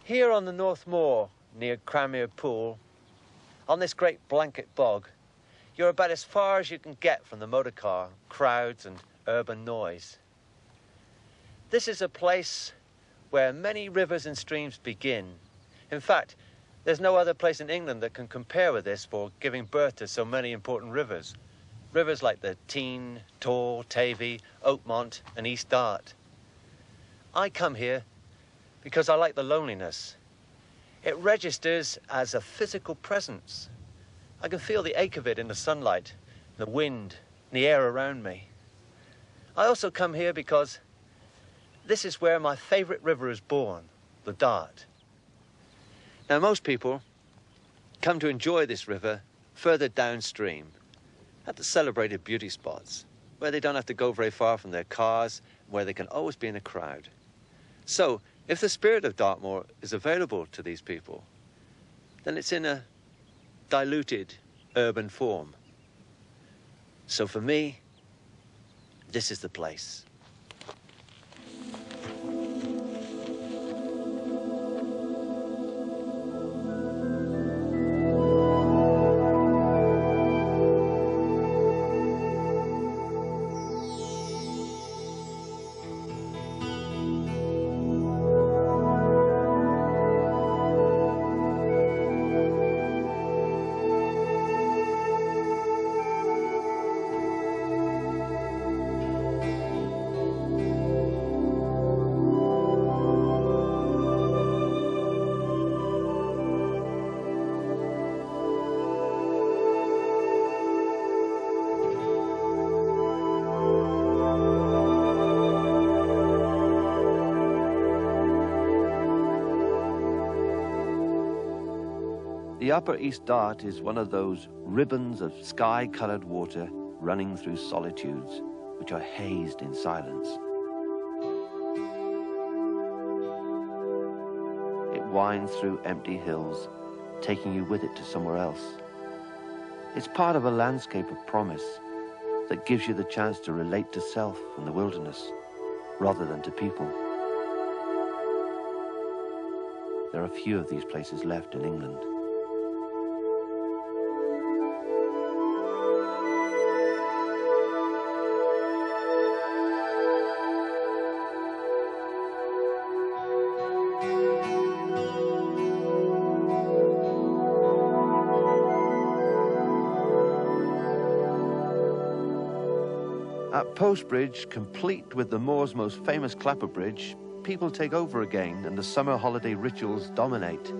Here on the North Moor, near Cranmere Pool, on this great blanket bog, you're about as far as you can get from the motor car, crowds and urban noise. This is a place where many rivers and streams begin. In fact, there's no other place in England that can compare with this for giving birth to so many important rivers. Rivers like the Teign, Tor, Tavy, Oakmont and East Dart. I come here because I like the loneliness. It registers as a physical presence. I can feel the ache of it in the sunlight, the wind, and the air around me. I also come here because this is where my favorite river is born, the Dart. Now, most people come to enjoy this river further downstream, at the celebrated beauty spots, where they don't have to go very far from their cars, where they can always be in a crowd. So, if the spirit of Dartmoor is available to these people, then it's in a diluted urban form. So for me, this is the place. The Upper East Dart is one of those ribbons of sky-coloured water running through solitudes, which are hazed in silence. It winds through empty hills, taking you with it to somewhere else. It's part of a landscape of promise that gives you the chance to relate to self and the wilderness, rather than to people. There are few of these places left in England. At Post Bridge, complete with the moor's most famous clapper bridge, people take over again and the summer holiday rituals dominate.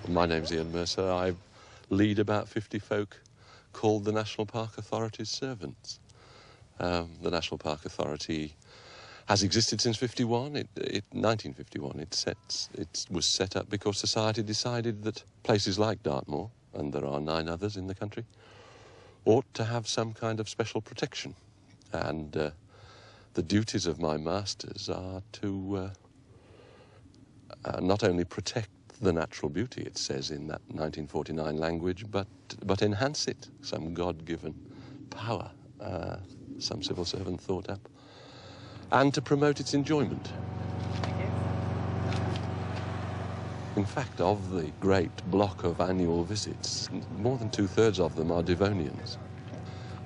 My name's Ian Mercer. I lead about 50 folk called the National Park Authority's servants. The National Park Authority has existed since 1951. It was set up because society decided that places like Dartmoor, and there are 9 others in the country, ought to have some kind of special protection. And the duties of my masters are to not only protect the natural beauty, it says in that 1949 language, but enhance it, some God-given power, some civil servant thought up, and to promote its enjoyment. In fact, of the great block of annual visits, more than 2/3 of them are Devonians.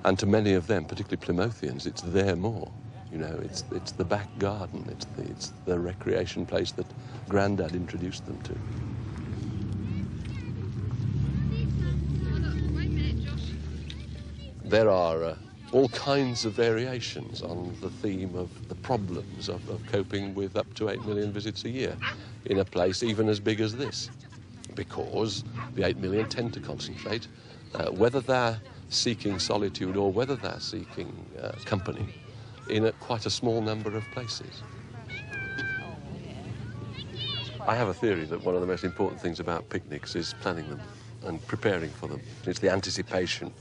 And to many of them, particularly Plymouthians, it's their moor. You know, it's the back garden, it's the recreation place that Grandad introduced them to. There are all kinds of variations on the theme of the problems of coping with up to 8 million visits a year in a place even as big as this, because the 8 million tend to concentrate, whether they're seeking solitude or whether they're seeking company, in quite a small number of places. I have a theory that one of the most important things about picnics is planning them and preparing for them. It's the anticipation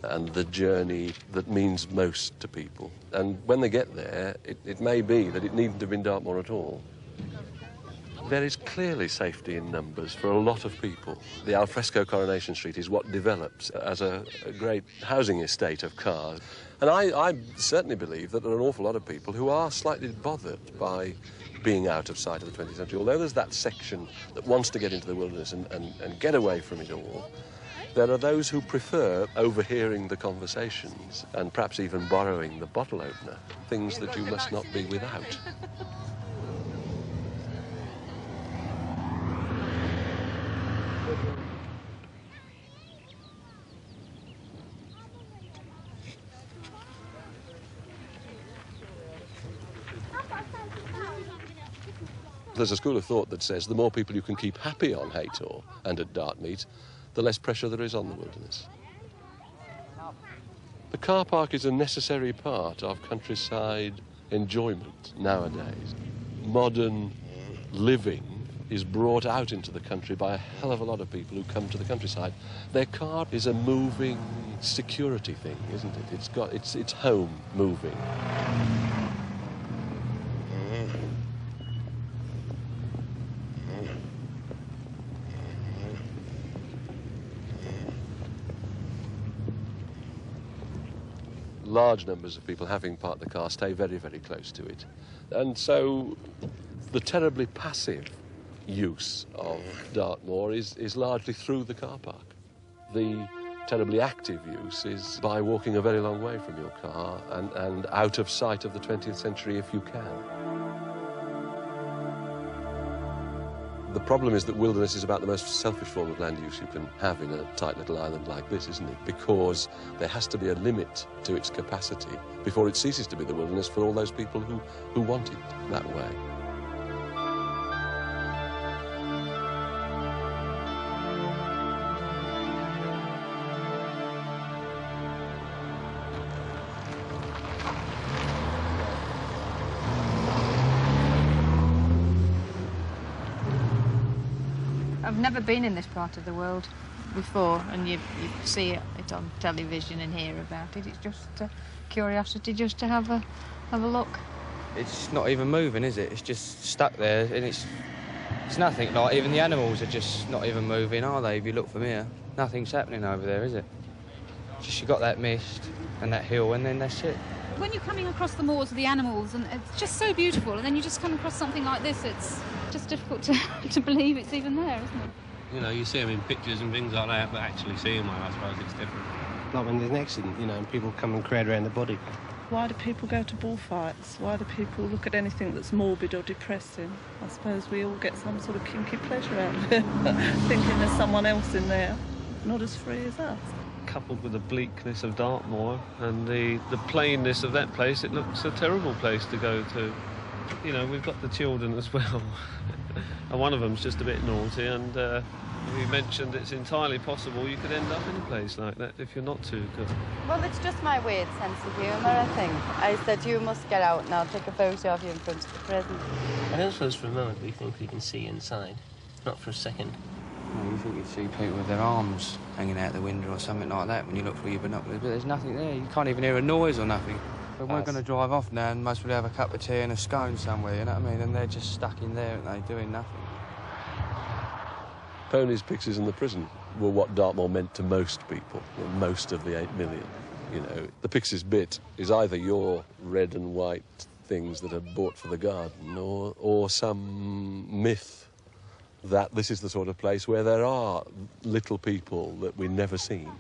and the journey that means most to people. And when they get there, it may be that it needn't have been Dartmoor at all. There is clearly safety in numbers for a lot of people. The alfresco Coronation Street is what develops as a great housing estate of cars. And I certainly believe that there are an awful lot of people who are slightly bothered by being out of sight of the 20th century. Although there's that section that wants to get into the wilderness and get away from it all, there are those who prefer overhearing the conversations and perhaps even borrowing the bottle opener, things that you must not be without. There's a school of thought that says the more people you can keep happy on Haytor and at Dartmeet, the less pressure there is on the wilderness. The car park is a necessary part of countryside enjoyment nowadays. Modern living is brought out into the country by a hell of a lot of people who come to the countryside. Their car is a moving security thing, isn't it? It's home moving. Large numbers of people, having parked the car, stay very, very close to it. And so the terribly passive use of Dartmoor is largely through the car park. The terribly active use is by walking a very long way from your car and out of sight of the 20th century if you can. The problem is that wilderness is about the most selfish form of land use you can have in a tight little island like this, isn't it? Because there has to be a limit to its capacity before it ceases to be the wilderness for all those people who want it that way. I've never been in this part of the world before, and you see it on television and hear about it. It's just a curiosity just to have a look. It's not even moving, is it? It's just stuck there, and it's nothing. Like, even the animals are just not even moving, are they? If you look from here, nothing's happening over there, is it? Just you got that mist and that hill, and then that's it. When you're coming across the moors of the animals, and it's just so beautiful, and then you just come across something like this, it's just difficult to believe it's even there, isn't it? You know, you see them in pictures and things like that, but actually seeing one, I suppose it's different. Like when there's an accident, you know, and people come and crowd around the body. Why do people go to bullfights? Why do people look at anything that's morbid or depressing? I suppose we all get some sort of kinky pleasure out of it, thinking there's someone else in there, not as free as us. Coupled with the bleakness of Dartmoor and the plainness of that place, it looks a terrible place to go to. You know, we've got the children as well, and one of them's just a bit naughty, and we mentioned it's entirely possible you could end up in a place like that if you're not too good. Well, it's just my weird sense of humour, I think. I said, you must get out and I'll take a photo of you in front of the prison. I don't suppose for a moment we think we can see inside. Not for a second. know, you think you'd see people with their arms hanging out the window or something like that when you look through your binoculars, but there's nothing there. You can't even hear a noise or nothing. But we're going to drive off now and most probably have a cup of tea and a scone somewhere, you know what I mean? And they're just stuck in there, aren't they, doing nothing. Ponies, pixies and the prison were what Dartmoor meant to most people, most of the 8 million. You know, the pixies bit is either your red and white things that are bought for the garden or some myth that this is the sort of place where there are little people that we've never seen.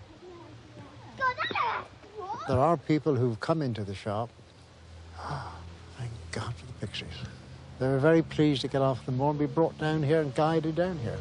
There are people who've come into the shop. Oh, thank God for the pixies. They were very pleased to get off the moor and be brought down here and guided down here.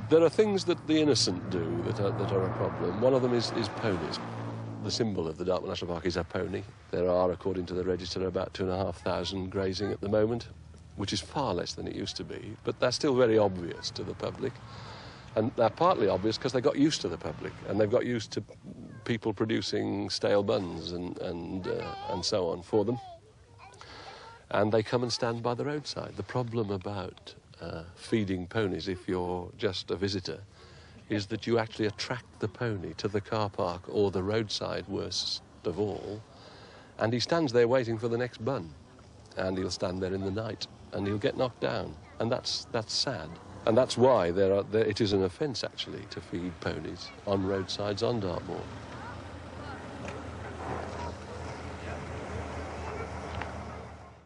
There are things that the innocent do that are a problem. One of them is ponies. The symbol of the Dartmoor National Park is a pony. There are, according to the register, about 2,500 grazing at the moment, which is far less than it used to be, but they're still very obvious to the public. And they're partly obvious because they got used to the public, and they've got used to people producing stale buns and so on for them. And they come and stand by the roadside. The problem about feeding ponies, if you're just a visitor, is that you actually attract the pony to the car park or the roadside, worst of all, and he stands there waiting for the next bun, and he'll stand there in the night, and he'll get knocked down, and that's sad. And that's why it is an offence, actually, to feed ponies on roadsides on Dartmoor.